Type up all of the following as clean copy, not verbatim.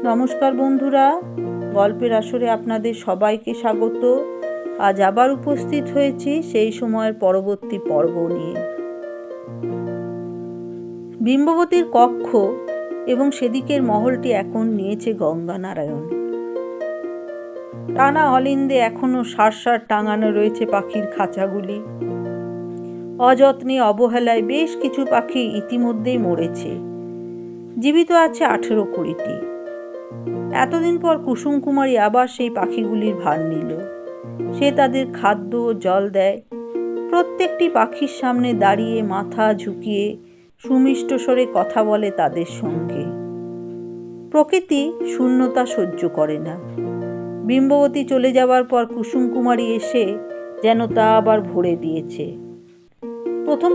নমস্কার বন্ধুরা, গল্পের আসরে আপনাদের সবাইকে স্বাগত। আজ আবার উপস্থিত হয়েছি সেই সময়ের পরবর্তী পর্ব নিয়ে। বিম্ববতীর কক্ষ এবং সেদিকের মহলটি এখন নিয়েছে গঙ্গানারায়ণ। টানা অলিন্দে এখনো সার টাঙানো রয়েছে পাখির খাঁচাগুলি। অযত্নে অবহেলায় বেশ কিছু পাখি ইতিমধ্যেই মরেছে, জীবিত আছে 18-20টি। এতদিন পর কুসুম কুমারী আবার সেই পাখিগুলির ভার নিল। সে তাদের খাদ্য ও জল দেয়। প্রত্যেকটি পাখির সামনে দাঁড়িয়ে মাথা ঝুঁকিয়ে সুমিষ্ট স্বরে কথা বলে তাদের সঙ্গে। প্রকৃতি শূন্যতা সহ্য করে না। বিম্ববতী চলে যাবার পর কুসুম কুমারী এসে যেন তা আবার ভরে দিয়েছে। প্রথম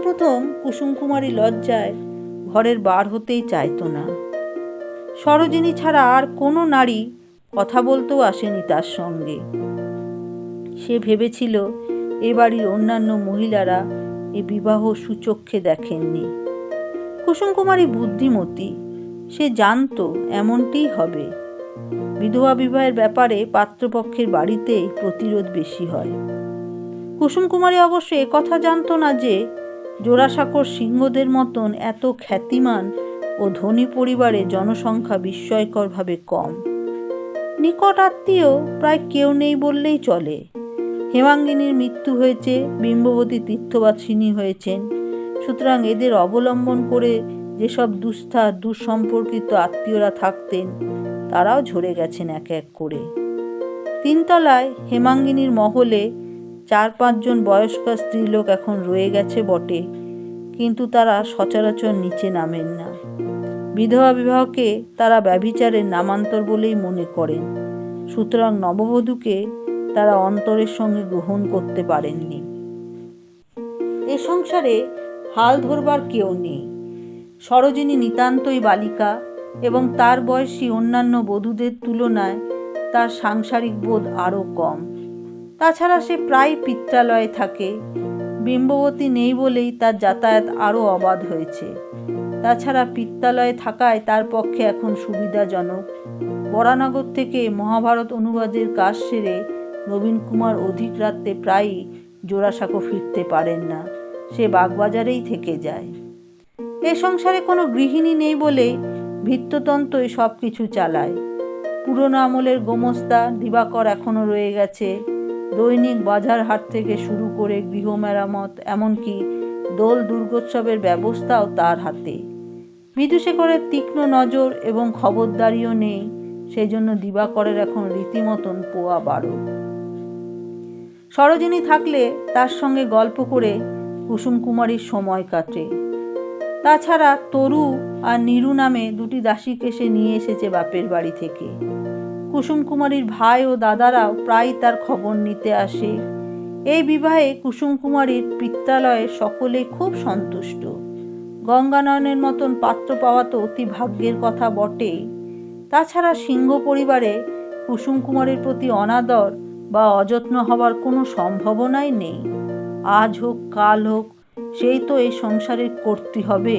কুসুম কুমারী লজ্জায় ঘরের বার হতেই চাইতো না। সরোজিনী ছাড়া আর কোনো নারী কথা বলতেও আসেনি তার সঙ্গে। সে ভেবেছিল এ বাড়ির অন্যান্য মহিলারা এ বিবাহ সুচক্ষে দেখেননি। কুসুম কুমারী বুদ্ধিমতী, সে জানতো এমনটিই হবে। বিধবা বিবাহের ব্যাপারে পাত্রপক্ষের বাড়িতেই প্রতিরোধ বেশি হয়। কুসুম কুমারী অবশ্য একথা জানতো না যে জোড়াসাঁকোর সিংহদের মতন এত খ্যাতিমান ও ধনী পরিবারে জনসংখ্যা বিস্ময়করভাবে কম। নিকট আত্মীয় প্রায় কেউ নেই বললেই চলে। হেমাঙ্গিনীর মৃত্যু হয়েছে, বিম্ববতী তীর্থবাসিনী হয়েছেন। সুতরাং এদের অবলম্বন করে যেসব দুঃসম্পর্কিত আত্মীয়রা থাকতেন তারাও ঝরে গেছেন এক এক করে। তিনতলায় হেমাঙ্গিনীর মহলে 4-5 জন বয়স্ক স্ত্রীলোক এখন রয়ে গেছে বটে, কিন্তু তারা সচরাচর নিচে নামেন না। বিধবা বিবাহকে তারা ব্যভিচারের নামান্তর বলেই মনে করেন। সুতরাং নববধূকে তারা অন্তরের সঙ্গে গ্রহণ করতে পারেননি। এ সংসারে হাল ধরবার কেউ নেই। সরোজিনী নিতান্তই বালিকা এবং তার বয়সী অন্যান্য বধূদের তুলনায় তার সাংসারিক বোধ আরও কম। তাছাড়া সে প্রায় পিত্রালয়ে থাকে। বিম্ববতী নেই বলেই তার যাতায়াত আরও অবাধ হয়েছে। তাছাড়া পিত্রালয়ে থাকায় তার পক্ষে এখন সুবিধাজনক। বরানগর থেকে মহাভারত অনুবাদের কাজ সেরে নবীন কুমার অধিক রাত্রে প্রায়ই জোড়াসাঁকো ফিরতে পারেন না। সে বাগবাজারেই থেকে যায়। এ সংসারে কোনো গৃহিণী নেই বলে ভৃত্যতন্ত্রই সব কিছু চালায়। পুরনো আমলের গোমস্তা দিবাকর এখনো রয়ে গেছে। দৈনিক বাজার হাট থেকে শুরু করে গৃহ মেরামত, এমনকি দোল দুর্গোৎসবের ব্যবস্থাও তার হাতে। বিদুশেখরের তীক্ষ্ণ নজর এবং খবরদারিও নেই, সেই জন্য দিবাকরের এখন রীতিমতন পোয়া 12। সরোজিনী থাকলে তার সঙ্গে গল্প করে কুসুম কুমারীর সময় কাটে। তাছাড়া তরু আর নীরু নামে 2টি দাসীকে সে নিয়ে এসেছে বাপের বাড়ি থেকে। কুসুম কুমারীর ভাই ও দাদারাও প্রায় তার খবর নিতে আসে। এই বিবাহে কুসুম কুমারীর পিত্রালয়ে সকলে খুব সন্তুষ্ট। গঙ্গানয়নের মতন পাত্র পাওয়া তো অতি ভাগ্যের কথা বটেই। তাছাড়া সিংহ পরিবারে কুসুম কুমারীর প্রতি অনাদর বা অযত্ন হবার কোনো সম্ভাবনাই নেই। আজ হোক কাল হোক, সেই তো এই সংসারের করতে হবে।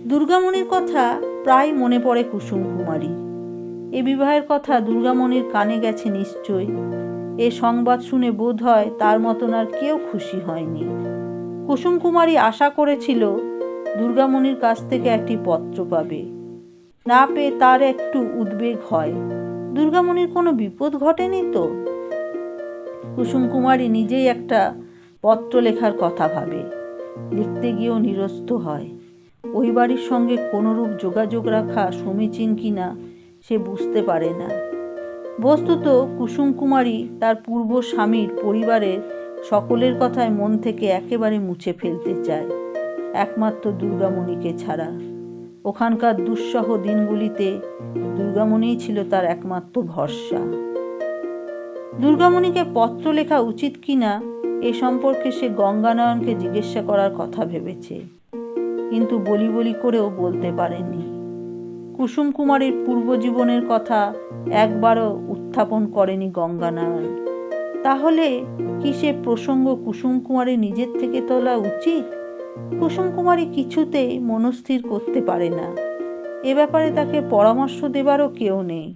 দুর্গামণির কথা প্রায় মনে পড়ে কুসুম কুমারী। এ বিবাহের কথা দুর্গামণির কানে গেছে নিশ্চয়ই। এ সংবাদ শুনে বোধ হয় তার মতন আর কেউ খুশি হয়নি। কুসুম কুমারী আশা করেছিল দুর্গামণির কাছ থেকে একটি পত্র পাবে। না পেয়ে তার একটু উদ্বেগ হয়। দুর্গামণির কোনো বিপদ ঘটেনি তো? কুসুম কুমারী নিজেই একটা পত্র লেখার কথা ভাবে। লিখতে গিয়েও নিরস্ত হয়। ওই বাড়ির সঙ্গে কোনোরূপ যোগাযোগ রাখা সমীচীন কিনা সে বুঝতে পারে না। বস্তুত কুসুম কুমারী তার পূর্ব স্বামীর পরিবারের সকলের কথায় মন থেকে একেবারে মুছে ফেলতে চায়, একমাত্র দুর্গামণিকে ছাড়া। ওখানকার দুঃসহ দিনগুলিতে দুর্গামণিই ছিল তার একমাত্র ভরসা। দুর্গামণিকে পত্র লেখা উচিত কিনা এ সম্পর্কে সে গঙ্গানয়নকে জিজ্ঞাসা করার কথা ভেবেছে, কিন্তু বলি করেও বলতে পারেনি। কুসুম কুমারীর পূর্বজীবনের কথা একবারও উত্থাপন করেনি গঙ্গানয়ন। তাহলে কি সে প্রসঙ্গ কুসুম কুমারী নিজের থেকে তোলা উচিত? কুসুম কুমারী কিছুতেই মনস্থির করতে পারে না। এ ব্যাপারে তাকে পরামর্শ দেবারও কেউ নেই।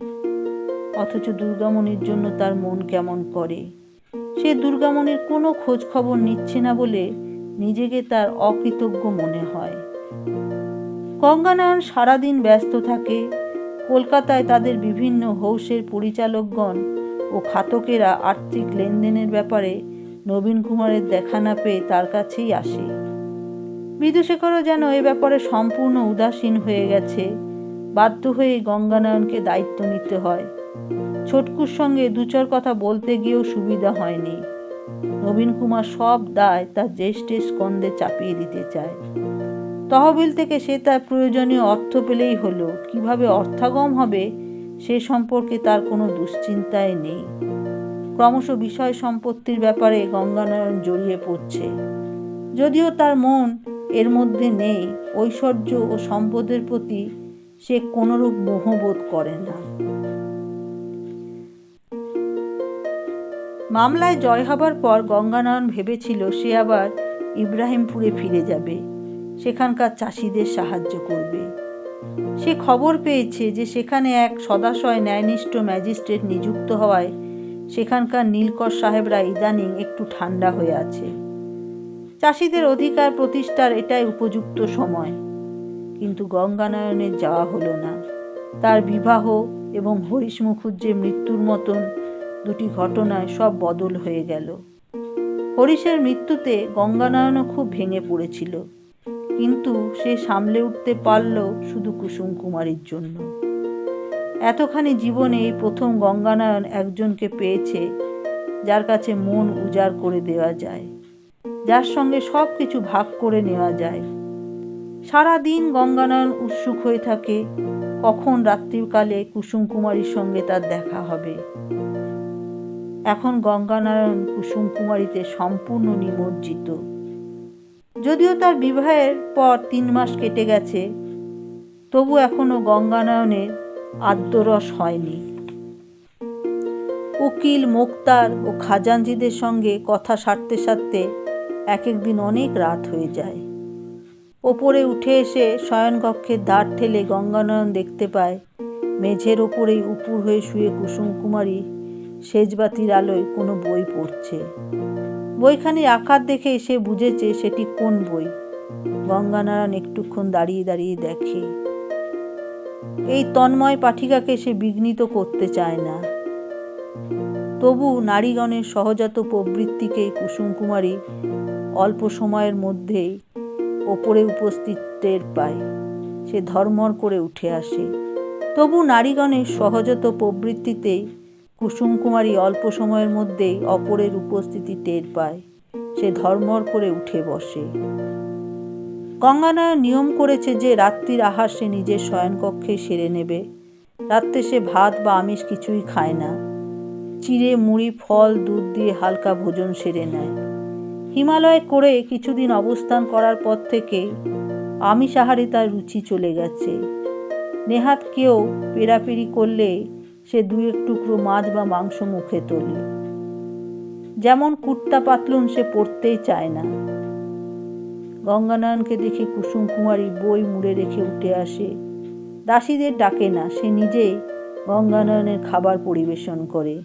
অথচ দুর্গামণির জন্য তার মন কেমন করে। সে দুর্গামণির কোনো খোঁজ খবর নিচ্ছে না বলে নিজেকে তার অকৃতজ্ঞ মনে হয়। গঙ্গানয়ন সারাদিন ব্যস্ত থাকে। কলকাতায় তাদের বিভিন্ন হাউসের পরিচালকগণ ও খাতকেরা আর্থিক লেনদেনের ব্যাপারে নবীন কুমারের দেখা না পেয়ে তার কাছেই আসে। বিদুশেখরও যেন এ ব্যাপারে সম্পূর্ণ উদাসীন হয়ে গেছে। বাধ্য হয়ে গঙ্গানয়নকে দায়িত্ব নিতে হয়। ছোটকুর সঙ্গে দুচার কথা বলতে গিয়েও সুবিধা হয়নি। নবীন কুমার সব দায় তার জ্যেষ্ঠের স্কন্ধে চাপিয়ে দিতে চায়। তহবিল থেকে সে তার প্রয়োজনীয় অর্থ পেলেই হলো, কিভাবে অর্থাগম হবে সে সম্পর্কে তার কোনো দুশ্চিন্তাই নেই। ক্রমশ বিষয় সম্পত্তির ব্যাপারে গঙ্গানয়ন জড়িয়ে পড়ছে। যদিও তার মন এর মধ্যে নেই, ঐশ্বর্য ও সম্পদের প্রতি সে কোনরূপ মোহবোধ করে না। মামলায় জয় হবার পর গঙ্গানয়ন ভেবেছিল সে আবার ইব্রাহিমপুরে ফিরে যাবে, সেখানকার চাষিদের সাহায্য করবে। সে খবর পেয়েছে যে সেখানে এক সদাশয় ন্যায়নিষ্ঠ ম্যাজিস্ট্রেট নিযুক্ত হওয়ায় সেখানকার নীলকর সাহেবরা ইদানিং একটু ঠান্ডা হয়ে আছে। চাষিদের অধিকার প্রতিষ্ঠার এটাই উপযুক্ত সময়। কিন্তু গঙ্গানয়নের যাওয়া হলো না। তার বিবাহ এবং হরিশ মুখুজ্জের মৃত্যুর মতন দুটি ঘটনায় সব বদল হয়ে গেল। হরিশের মৃত্যুতে গঙ্গানয়নও খুব ভেঙে পড়েছিল, কিন্তু সে সামলে উঠতে পারল শুধু কুসুম কুমারীর জন্য। এতখানি জীবনে এই প্রথম গঙ্গানয়ন একজনকে পেয়েছে যার কাছে মন উজাড় করে দেওয়া যায়, যার সঙ্গে সব কিছু ভাগ করে নেওয়া যায়। সারাদিন গঙ্গানয়ন উৎসুক হয়ে থাকে কখন রাত্রিকালে কুসুম কুমারীর সঙ্গে তার দেখা হবে। এখন গঙ্গানয়ন কুসুম কুমারীতে সম্পূর্ণ নিমজ্জিত। যদিও তার বিবাহের পর 3 মাস কেটে গেছে, তবু এখনো গঙ্গানয়নের আদ্যরস হয়নি। উকিল, মোক্তার ও খাজাঞ্জিদের সঙ্গে কথা সারতে সারতে এক একদিন অনেক রাত হয়ে যায়। ওপরে উঠে এসে শয়নকক্ষের দ্বার ঠেলে গঙ্গানয়ন দেখতে পায় মেঝের ওপরেই উপুর হয়ে শুয়ে কুসুম কুমারী সেজবাতির আলোয় কোনো বই পড়ছে। বইখানির আকার দেখে সে বুঝেছে সেটি কোন বই। গঙ্গানয়ন একটুক্ষণ দাঁড়িয়ে দাঁড়িয়ে দেখে। এই তন্ময় পাঠিকাকে সে বিঘ্নিত করতে চায় না। তবু নারীগণের সহজাত প্রবৃত্তিকে কুসুম কুমারী অল্প সময়ের মধ্যেই ওপরে উপস্থিত টের পায়। সে ধর্মর করে উঠে আসে। তবু নারীগণের সহজাত প্রবৃত্তিতেই কুসুম কুমারী অল্প সময়ের মধ্যেই অপরের উপস্থিতি টের পায়। সে ধর্মর করে উঠে বসে। গঙ্গানয়ন নিয়ম করেছে যে রাত্রির আহার সে নিজের শয়নকক্ষে সেরে নেবে। রাত্রে সে ভাত বা আমিষ কিছুই খায় না। চিড়ে, মুড়ি, ফল, দুধ দিয়ে হালকা ভোজন সেরে নেয়। হিমালয়ে করে কিছুদিন অবস্থান করার পর থেকে আমিষ আহারে তার রুচি চলে গেছে। নেহাত কেউ পেরাপেরি করলে সে 2-1 টুকরো মাছ বা মাংস মুখে তোলে। যেমন কুর্তা পাতলুন সে পরতেই চায় না। গঙ্গানয়নকে দেখে কুসুম কুমারী বই মুড়ে রেখে উঠে আসে। দাসীদের ডাকে না, সে নিজেই গঙ্গানয়নের খাবার পরিবেশন করে।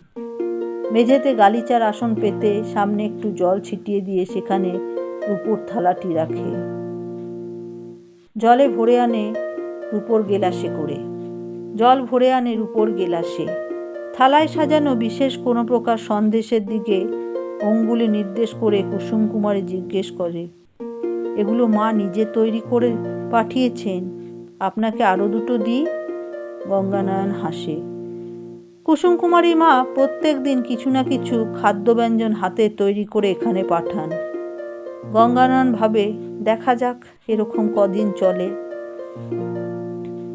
মেঝেতে গালিচার আসন পেতে সামনে একটু জল ছিটিয়ে দিয়ে সেখানে রূপোর থালাটি রাখে। জল ভরে আনে রূপোর গেলাসে। থালায় সাজানো বিশেষ কোনো প্রকার সন্দেশের দিকে অঙ্গুলি নির্দেশ করে কুসুম কুমারী জিজ্ঞেস করে, এগুলো মা নিজে তৈরি করে পাঠিয়েছেন, আপনাকে আরো 2টো দিই? গঙ্গানয়ন হাসে। কুসুম কুমারী মা প্রত্যেক দিন কিছু না কিছু খাদ্যব্যঞ্জন হাতে তৈরি করে এখানে পাঠান। গঙ্গানয়ন ভাবে, দেখা যাক এরকম কদিন চলে।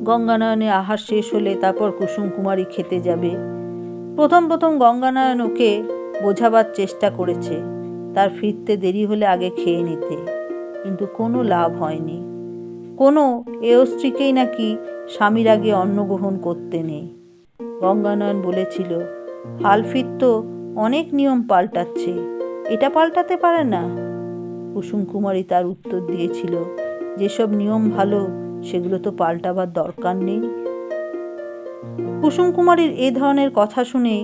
গঙ্গানয়নের আহার শেষ হলে তারপর কুসুম কুমারী খেতে যাবে। প্রথম গঙ্গানয়ন ওকে বোঝাবার চেষ্টা করেছে তার ফিরতে দেরি হলে আগে খেয়ে নিতে, কিন্তু কোনো লাভ হয়নি। কোনো স্ত্রীকেই নাকি স্বামীর আগে অন্ন গ্রহণ করতে নেই। গঙ্গানয়ন বলেছিল, হালফির তো অনেক নিয়ম পাল্টাচ্ছে, এটা পাল্টাতে পারে না? কুসুম কুমারী তার উত্তর দিয়েছিল, যেসব নিয়ম ভালো সেগুলো তো পাল্টাবার দরকার নেই। কুসুম কুমারীর এ ধরনের কথা শুনে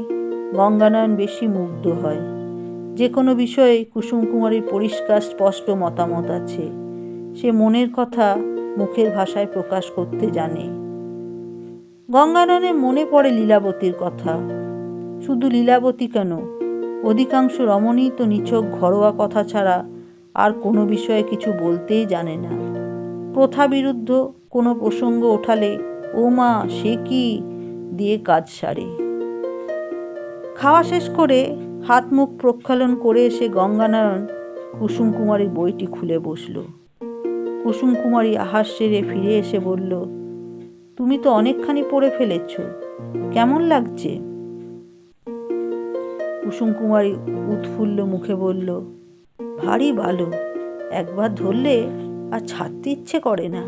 গঙ্গানয়ন বেশি মুগ্ধ হয়। যে কোনো বিষয়ে কুসুম কুমারীর পরিষ্কার স্পষ্ট মতামত আছে। সে মনের কথা মুখের ভাষায় প্রকাশ করতে জানে। গঙ্গানয়নের মনে পড়ে লীলাবতীর কথা। শুধু লীলাবতী কেন, অধিকাংশ রমণী তো নিছক ঘরোয়া কথা ছাড়া আর কোনো বিষয়ে কিছু বলতেই জানে না। প্রথা বিরুদ্ধ কোনো প্রসঙ্গ ওঠালে ও মা সে কি দিয়ে কাজ সারে। খাওয়া শেষ করে হাত মুখ প্রক্ষালন করে এসে গঙ্গানয়ন কুসুম কুমারীর বইটি খুলে বসল। কুসুম কুমারী আহার সেরে ফিরে এসে বলল, তুমি তো অনেকখানি পড়ে ফেলেছ, কেমন লাগছে? কুসুম কুমারী উৎফুল্ল মুখে বলল, ভারী ভালো, একবার ধরলে আর ছাড়তে ইচ্ছে করে না।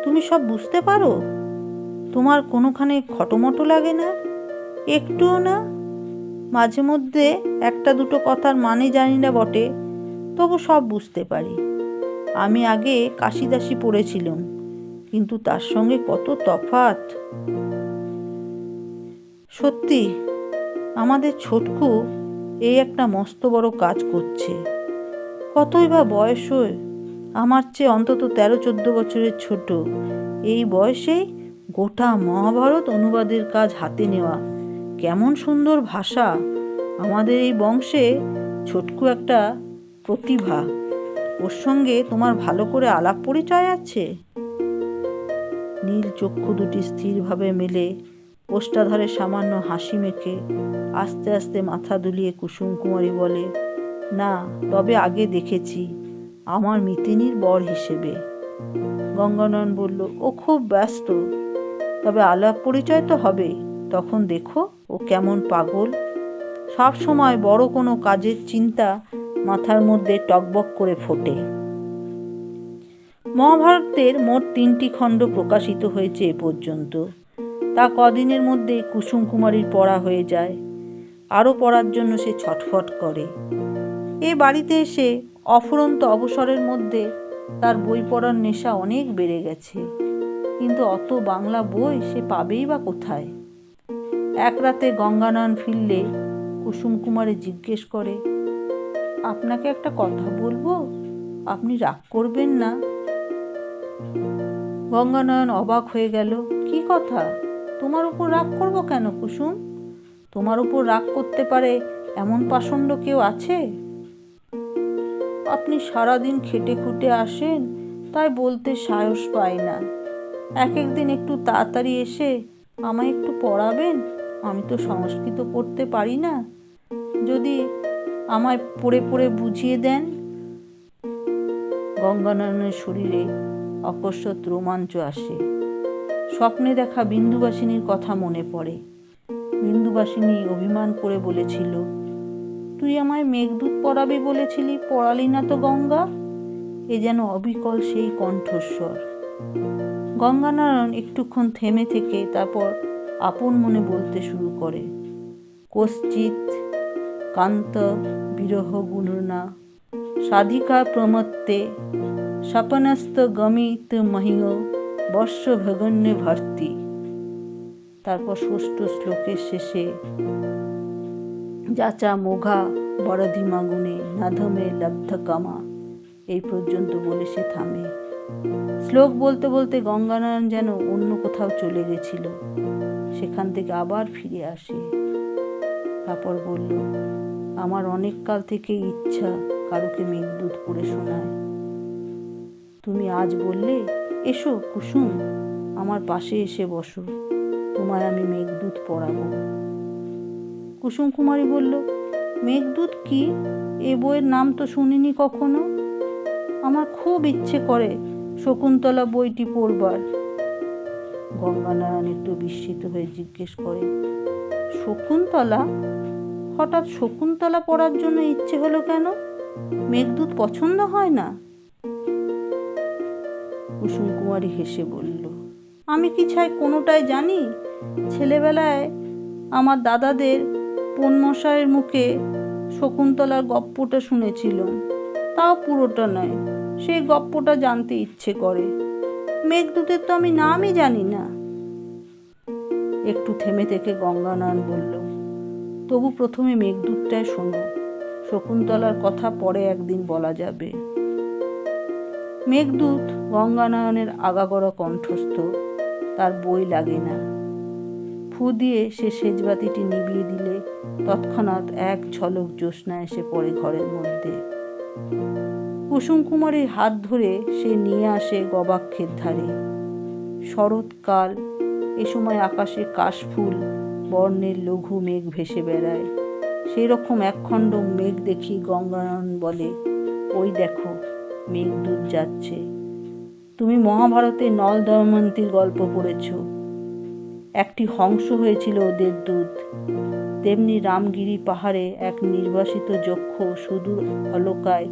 তুমি সব বুঝতে পারো? তোমার কোনোখানে খটোমটো লাগে না? একটুও না? মাঝে মধ্যে একটা দুটো কথার মানে জানি না বটে, তবু সব বুঝতে পারি। আমি আগে কাশিদাসী পড়েছিলাম, কিন্তু তার সঙ্গে কত তফাৎ। সত্যি আমাদের ছোটকু এই একটা মস্ত বড় কাজ করছে। কতই বা বয়স হয়, আমার চেয়ে অন্তত 13-14 বছরের ছোট। এই বয়সেই গোটা মহাভারত অনুবাদের কাজ হাতে নেওয়া, কেমন সুন্দর ভাষা! আমাদের এই বংশে ছোটকু একটা প্রতিভা। ওর সঙ্গে তোমার ভালো করে আলাপ পরিচয় আছে? নীল চক্ষু দুটি স্থিরভাবে মেলে ওষ্ঠাধরে সামান্য হাসি মেখে আস্তে আস্তে মাথা দুলিয়ে কুসুম কুমারী বলে, না, তবে আগে দেখেছি আমার মিতিনির বর হিসেবে। গঙ্গানয়ন বলল, ও খুব ব্যস্ত, তবে আলাপ পরিচয় তো হবেই। তখন দেখো ও কেমন পাগল। সব সময় বড় কোনো কাজের চিন্তা মাথার মধ্যে টকবক করে ফোটে। মহাভারতের মোট 3টি খণ্ড প্রকাশিত হয়েছে এ পর্যন্ত। তা কদিনের মধ্যে কুসুম কুমারীর পড়া হয়ে যায়। আরও পড়ার জন্য সে ছটফট করে। এ বাড়িতে এসে অফুরন্ত অবসরের মধ্যে তার বই পড়ার নেশা অনেক বেড়ে গেছে, কিন্তু অত বাংলা বই সে পাবেই বা কোথায়? এক রাতে গঙ্গানয়ন ফিরলে কুসুম কুমারী জিজ্ঞেস করে, আপনাকে একটা কথা বলবো, আপনি রাগ করবেন না? গঙ্গানয়ন অবাক হয়ে গেল। কি কথা? তোমার উপর রাগ করবো কেন কুসুম? তোমার উপর রাগ করতে পারে এমন পাষণ্ড কেউ আছে? আপনি সারাদিন খেটে খুটে আসেন, তাই বলতে সাহস পাই না। এক একদিন একটু তাড়াতাড়ি এসে আমায় একটু পড়াবেন? আমি তো সংস্কৃত পড়তে পারি না, যদি আমায় পড়ে পড়ে বুঝিয়ে দেন। গঙ্গানয়নের শরীরে অকস্মাৎ রোমাঞ্চ আসে। স্বপ্নে দেখা বিন্দুবাসিনীর কথা মনে পড়ে। বিন্দুবাসিনী অভিমান করে বলেছিল, তুই আমায় মেঘদূত পড়াবি বলেছিলি, পড়ালি না তো গঙ্গা। এ যেন অবিকল সেই কণ্ঠস্বর। গঙ্গানয়ন একটুক্ষণ থেমে থেকে তারপর আপন মনে বলতে শুরু করে, কশ্চিৎ কান্ত বিরহ গুণনা সাধিকা প্রমত্তে স্বপনস্ত গমিত মহিয় বর্ষ ভগন্য ভর্তি। তারপর 6ষ্ঠ শ্লোকের শেষে যাচা মোঘা বরধিমা গুণে নাধমে লব্ধ কামা, এই পর্যন্ত বলে সে থামে। শ্লোক বলতে বলতে গঙ্গানয়ন যেন অন্য কোথাও চলে গেছিল, সেখান থেকে আবার ফিরে আসে। তারপর বলল, আমার অনেক কাল থেকে ইচ্ছা কারোকে মেঘদূত পড়ে শোনায়। তুমি আজ বললে, এসো কুসুম, আমার পাশে এসে বসো, তোমায় আমি মেঘদূত পড়াবো। কুসুম কুমারী বলল, মেঘদূত কি? এ বইয়ের নাম তো শুনিনি কখনো। আমার খুব ইচ্ছে করে শকুন্তলা বইটি পড়বার। গঙ্গানয়ন একটু বিস্মিত হয়ে জিজ্ঞেস করে, শকুন্তলা? হঠাৎ শকুন্তলা পড়ার জন্য ইচ্ছে হলো কেন? মেঘদূত পছন্দ হয় না? কুসুম কুমারী হেসে বলল, আমি কি ছাই কোনোটাই জানি? ছেলেবেলায় আমার দাদাদের পনমশাইয়ের মুখে শকুন্তলার গপ্পটা শুনেছিলাম, তাও পুরোটা নয়। সেই গপ্পটা জানতে ইচ্ছে করে। মেঘদূতের তো আমি নামই জানি না। একটু থেমে থেকে গঙ্গানয়ন বলল, তবু প্রথমে মেঘদূতটাই শোনো, শকুন্তলার কথা পরে একদিন বলা যাবে। মেঘদূত গঙ্গানয়নের আগাগোড়া কণ্ঠস্থ, তার বই লাগে না। ফু দিয়ে সে সেজবাতিটি নিভিয়ে দিলে তৎক্ষণাৎ এক ঝলক জ্যোৎস্না এসে পড়ে ঘরের মধ্যে। কুসুম কুমারীর হাত ধরে সে নিয়ে আসে গবাক্ষের ধারে। শরৎকাল, এ সময় আকাশে কাশফুল বর্ণের লঘু মেঘ ভেসে বেড়ায়। সেই রকম একখণ্ড মেঘ দেখি গঙ্গানয়ন বলে, ওই দেখো মেঘদূত যাচ্ছে। তুমি মহাভারতে নল দময়ন্তীর গল্প পড়েছ, একটি হংস হয়েছিল ওদের দূত। তেমনি রামগিরি পাহাড়ে এক নির্বাসিত যক্ষ সুদূর অলকায়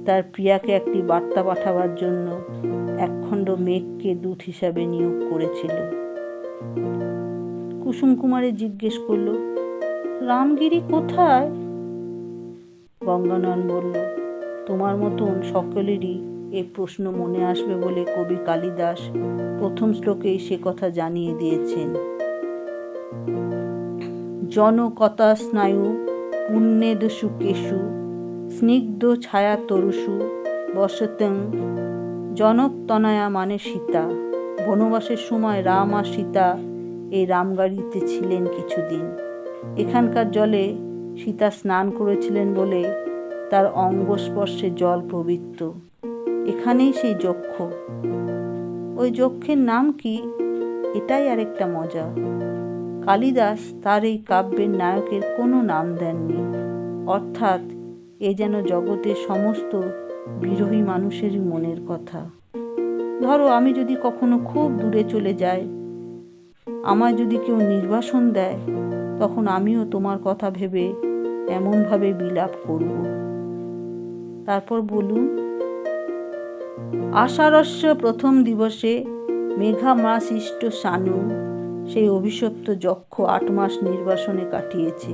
তার প্রিয়াকে একটি বার্তা পাঠাবার জন্য একখণ্ড মেঘকে দূত হিসাবে নিয়োগ করেছিল। কুসুম কুমারী জিজ্ঞেস করল, রামগিরি কোথায়? গঙ্গানয়ন বলল, তোমার মতন সকলেরই এ প্রশ্ন মনে আসবে বলে কবি কালিদাস প্রথম শ্লোকেই সে কথা জানিয়ে দিয়েছেন। জনকতা স্নায়ু পুণ্যেদসু কেশু স্নিগ্ধ ছায়া তরুষু বসতং। জনকতনয়া মানে সীতা। বনবাসের সময় রাম আর সীতা এই রামগাড়িতে ছিলেন কিছুদিন। এখানকার জলে সীতা স্নান করেছিলেন বলে তার অঙ্গস্পর্শে জল পবিত্র। এখানেই সেই যক্ষ। ওই যক্ষের নাম কি? এটাই আরেকটা মজা। কালিদাস তার এই কাব্যের নায়কের কোনো নাম দেননি, অর্থাৎ এ যেন জগতের সমস্ত বিরোহী মানুষেরই মনের কথা। ধরো আমি যদি কখনো খুব দূরে চলে যাই, আমায় যদি কেউ নির্বাসন দেয়, তখন আমিও তোমার কথা ভেবে এমনভাবে বিলাপ করব। তারপর বলুন, আষাঢ়স্য প্রথম দিবসে মেঘামাশিষ্ট সানু। সেই অভিশপ্ত যক্ষ 8 মাস নির্বাসনে কাটিয়েছে।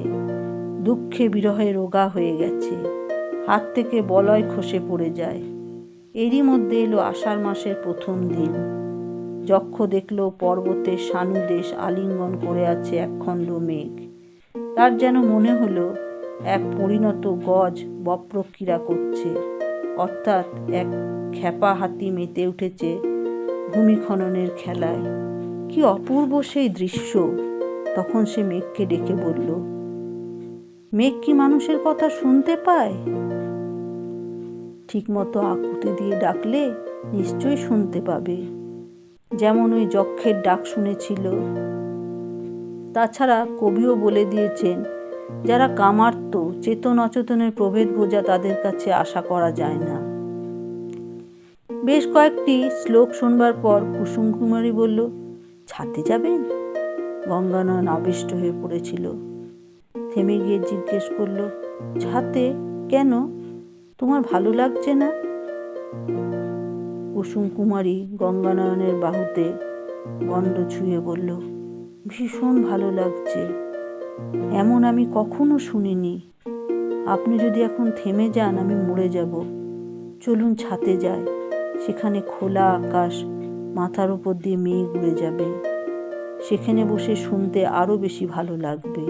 দুঃখে বিরহে রোগা হয়ে গেছে, হাত থেকে বলয় খসে পড়ে যায়। এরই মধ্যে এলো আষাঢ় মাসের প্রথম দিন। যক্ষ দেখল পর্বতের সানুদেশ আলিঙ্গন করে আছে একখণ্ড মেঘ। তার যেন মনে হলো এক পরিণত গজ বপ্রক্রীড়া করছে, অর্থাৎ এক খ্যাপা হাতি মেতে উঠেছে ভূমিখননের খেলায়। কি অপূর্ব সেই দৃশ্য! তখন সে মেঘকে ডেকে বলল, মেঘ কি মানুষের কথা শুনতে পায়? ঠিকমতো আকুতি দিয়ে ডাকলে নিশ্চয়ই শুনতে পাবে, যেমন ওই যক্ষের ডাক শুনেছিল। তাছাড়া কবিও বলে দিয়েছেন, যারা কামার্ত, চেতন অচেতনের প্রভেদ বোঝা তাদের কাছে আশা করা যায় না। বেশ কয়েকটি শ্লোক শুনবার পর কুসুম কুমারী বলল, ছাতে যাবেন? গঙ্গানয়ন আবিষ্ট হয়ে পড়েছিল। থেমে গিয়ে জিজ্ঞেস করল, ছাতে কেন? তোমার ভালো লাগছে না? কুসুম কুমারী গঙ্গানয়নের বাহুতে গণ্ড ছুঁয়ে বলল, ভীষণ ভালো লাগছে, এমন আমি কখনো শুনিনি। আপনি যদি এখন থেমে যান আমি মরে যাব। চলুন ছাতে যাই, সেখানে খোলা আকাশ, মাথার উপর দিয়ে মেঘ উড়ে যাবে। সেখানে বসে শুনতে আরো বেশি ভালো লাগবে।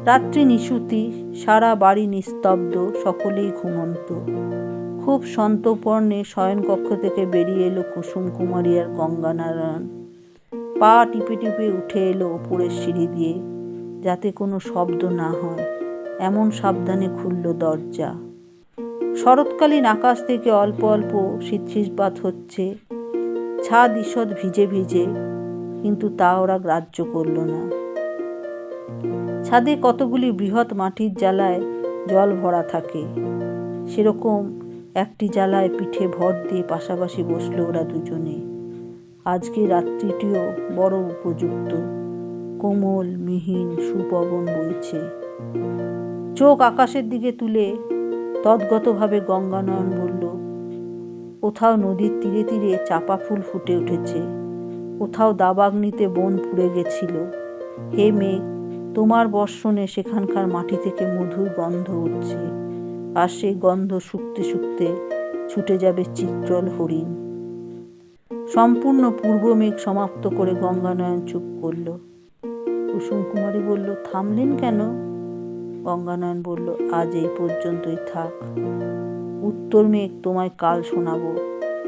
রাত্রি নিশুতি, সারা বাড়ি নিস্তব্ধ, সকলেই ঘুমন্ত। খুব সন্তর্পণে শয়নকক্ষ থেকে বেরিয়ে এলো কুসুম কুমারী আর গঙ্গানারায়ণ। পা টিপে টিপে উঠে এলো ওপরের সিঁড়ি দিয়ে, যাতে কোনো শব্দ না হয় এমন সাবধানে খুলল দরজা। শরৎকালীন আকাশ থেকে অল্প অল্প শীতশীতপাত হচ্ছে, ছাদ ঈষৎ ভিজে ভিজে, কিন্তু তা ওরা গ্রাহ্য করল না। ছাদে কতগুলি বৃহৎ মাটির জালায় জল ভরা থাকে। সেরকম একটি জালায় পিঠে ভর দিয়ে পাশাপাশি বসলো ওরা দুজনে। আজকে রাত্রিটিও বড় উপযুক্ত, কোমল মিহিন সুপবন বইছে। চোখ আকাশের দিকে তুলে তদ্গতভাবে গঙ্গানয়ন বলল, কোথাও নদীর তীরে তীরে চাপা ফুল ফুটে উঠেছে, কোথাও দাবাগ্নিতে বন পুড়ে গেছিল। হে মেঘ, তোমার বর্ষণে সেখানকার মাটি থেকে মধুর গন্ধ উঠছে, আর সেই গন্ধ শুকতে শুকতে ছুটে যাবে চিত্রল হরিণ। সম্পূর্ণ পূর্ব মেঘ সমাপ্ত করে গঙ্গানয়ন চুপ করল। কুসুম কুমারী বলল, থামলেন কেন? গঙ্গানয়ন বলল, আজ এই পর্যন্তই থাক। উত্তর মেঘ তোমায় কাল শোনাবো।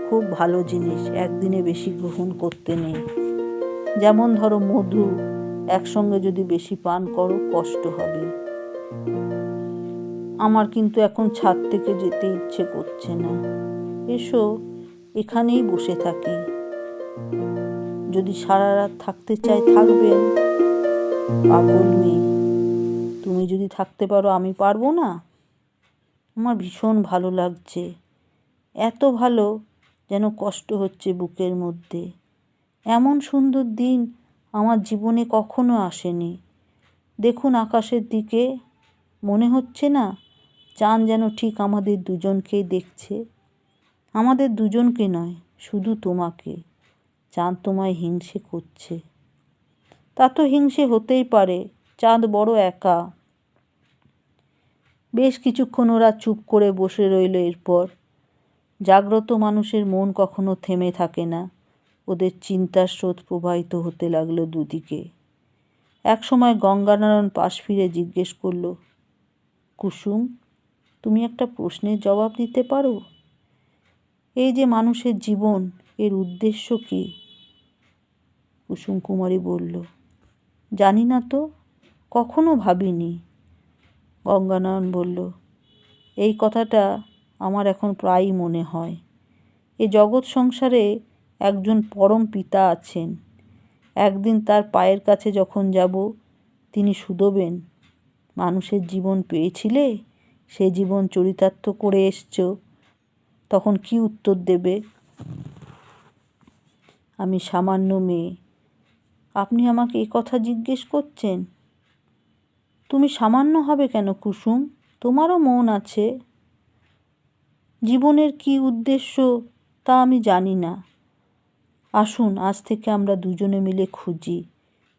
খুব ভালো জিনিস, একদিনে বেশি গ্রহণ করতে নেই। যেমন ধরো মধু, একসঙ্গে যদি বেশি পান করো কষ্ট হবে। আমার কিন্তু এখন ছাদ থেকে যেতে ইচ্ছে করছে না। এসো, এখানেই বসে থাকি। যদি সারা রাত থাকতে চাই থাকবেন। পাগল মেয়ে, তুমি যদি থাকতে পারো আমি পারবো না? আমার ভীষণ ভালো লাগছে, এত ভালো যেন কষ্ট হচ্ছে বুকের মধ্যে। এমন সুন্দর দিন আমার জীবনে কখনো আসেনি। দেখুন আকাশের দিকে, মনে হচ্ছে না চাঁদ যেন ঠিক আমাদের দুজনকেই দেখছে? আমাদের দুজনকে নয়, শুধু তোমাকে। চাঁদ তোমায় হিংসে করছে। তা তো হিংসে হতেই পারে, চাঁদ বড় একা। বেশ কিছুক্ষণ ওরা চুপ করে বসে রইল। এরপর জাগ্রত মানুষের মন কখনো থেমে থাকে না। ওদের চিন্তার স্রোত প্রবাহিত হতে লাগলো দুদিকে। একসময় গঙ্গানারায়ণ পাশ ফিরে জিজ্ঞেস করল, কুসুম, তুমি একটা প্রশ্নের জবাব দিতে পারো? এই যে মানুষের জীবন, এর উদ্দেশ্য কী? কুসুম কুমারী বলল, জানি না তো, কখনো ভাবিনি। গঙ্গানয়ন বলল, এই কথাটা আমার এখন প্রায়ই মনে হয়। এ জগৎ সংসারে একজন পরম পিতা আছেন। একদিন তার পায়ের কাছে যখন যাব, তিনি শুধোবেন, মানুষের জীবন পেয়েছিলে, সে জীবন চরিতার্থ করে এসছো, তখন কি উত্তর দেবে? আমি সামান্য মেয়ে, আপনি আমাকে এ কথা জিজ্ঞেস করছেন? তুমি সামান্য হবে কেন কুসুম? তোমারও মন আছে। জীবনের কি উদ্দেশ্য তা আমি জানি না। আসুন আজ থেকে আমরা দুজনে মিলে খুঁজি।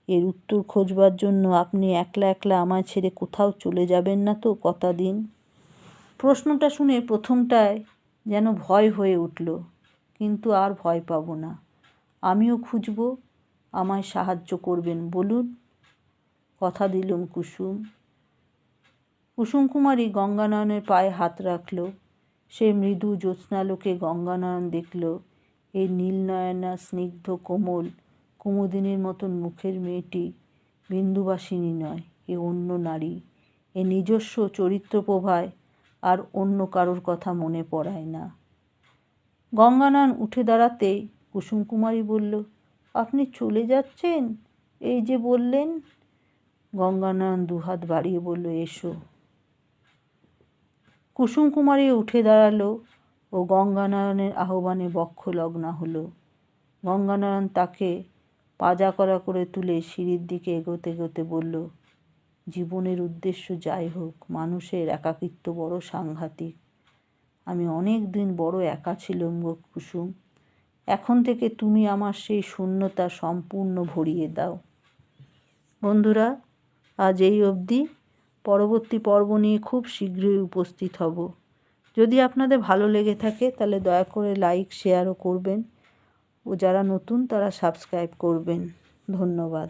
এর উত্তর খোঁজবার জন্য আপনি একলা একলা আমায় ছেড়ে কোথাও চলে যাবেন না তো? কথা দিন। প্রশ্নটা শুনে প্রথমটায় যেন ভয় হয়ে উঠল, কিন্তু আর ভয় পাব না। আমিও খুঁজব, আমায় সাহায্য করবেন, বলুন। কথা দিলুম কুসুম। কুসুম কুমারী গঙ্গানয়নের পায়ে হাত রাখল। সে মৃদু জ্যোৎস্নালোকে গঙ্গানয়ন দেখল এই নীলনয়না স্নিগ্ধ কোমল কুমুদিনীর মতন মুখের মেয়েটি বিন্দুবাসিনী নয়, এ অন্য নারী। এ নিজস্ব চরিত্র প্রভায় আর অন্য কারোর কথা মনে পড়ায় না। গঙ্গানয়ন উঠে দাঁড়াতেই কুসুম কুমারী বলল, আপনি চলে যাচ্ছেন? এই যে বললেন। গঙ্গানয়ন দুহাত বাড়িয়ে বলল, এসো। কুসুম কুমারী উঠে দাঁড়ালো ও গঙ্গানয়নের আহ্বানে বক্ষ লগ্না হলো। গঙ্গানয়ন তাকে পাজা করা করে তুলে সিঁড়ির দিকে এগোতে এগোতে বলল, জীবনের উদ্দেশ্য যাই হোক, মানুষের একাকিত্ব বড় সাংঘাতিক। আমি অনেক দিন বড় একা ছিলাম গো কুসুম। এখন থেকে তুমি আমার সেই শূন্যতা সম্পূর্ণ ভরিয়ে দাও। বন্ধুরা, আজ এই অবধি। পরবর্তী পর্ব নিয়ে খুব শীঘ্রই উপস্থিত হব। যদি আপনাদের ভালো লেগে থাকে তাহলে দয়া করে লাইক শেয়ারও করবেন, ও যারা নতুন তারা সাবস্ক্রাইব করবেন। ধন্যবাদ।